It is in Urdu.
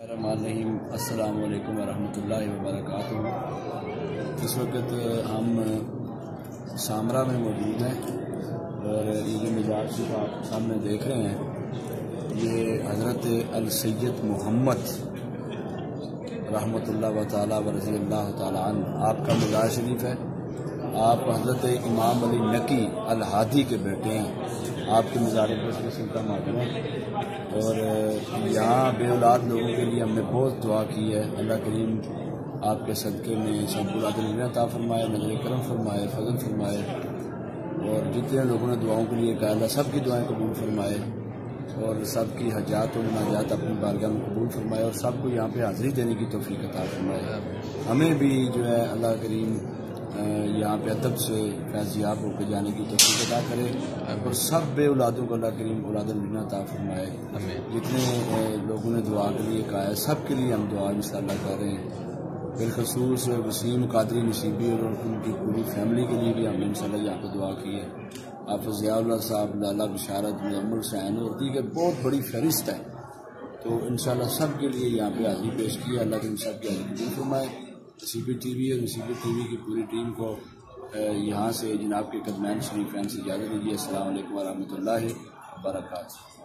الرحیم السلام علیکم ورحمۃ اللہ وبرکاتہ۔ اس وقت ہم سامرا میں موجود ہیں اور یہ جو مزار شریف آپ سامنے دیکھ رہے ہیں یہ حضرت السید محمد رحمۃ اللہ تعالیٰ و رضی اللہ تعالیٰ عنہ آپ کا مزار شریف ہے۔ آپ حضرت امام علی نقی الہادی کے بیٹے ہیں۔ آپ کے مزار پر سلطہ مادر ہیں اور یہاں بے اولاد لوگوں کے لیے ہم نے بہت دعا کی ہے۔ اللہ کریم آپ کے صدقے میں سب اولاد عطا فرمائے، نظر کرم فرمائے، فضل فرمائے، اور جتنے لوگوں نے دعاؤں کے لیے کہا اللہ سب کی دعائیں قبول فرمائے اور سب کی حاجات و مناجات اپنی بارگاہ میں قبول فرمائے اور سب کو یہاں پہ حاضری دینے کی توفیق عطا فرمائے۔ ہمیں بھی جو ہے اللہ کریم یہاں پہ ادب سے فیضیاب ہو کے جانے کی توفیق عطا کرے اور سب بے اولادوں کو اللہ کریم اولاد الجنہ عطا فرمائے۔ جتنے لوگوں نے دعا کے لیے کہا ہے سب کے لیے ہم دعا انشاءاللہ کر رہے ہیں، بالخصوص وسیم قادری نصیبی اور ان کی پوری فیملی کے لیے بھی ہم نے انشاءاللہ یہاں پہ دعا کی ہے۔ آپ ضیاء اللہ صاحب، لالہ بشارت، مزمل حسین اور دیگر بہت بڑی فہرست ہے، تو انشاءاللہ سب کے لیے یہاں پہ حاضری پیش کی ہے۔ اللہ کریم سب کی حاضری قبول فرمائے۔ نصیبی ٹی وی اور نصیبی ٹی وی کی پوری ٹیم کو یہاں سے جناب کے قدمین شریفین سے اجازت دیجیے۔ السلام علیکم ورحمۃ اللہ وبرکاتہ۔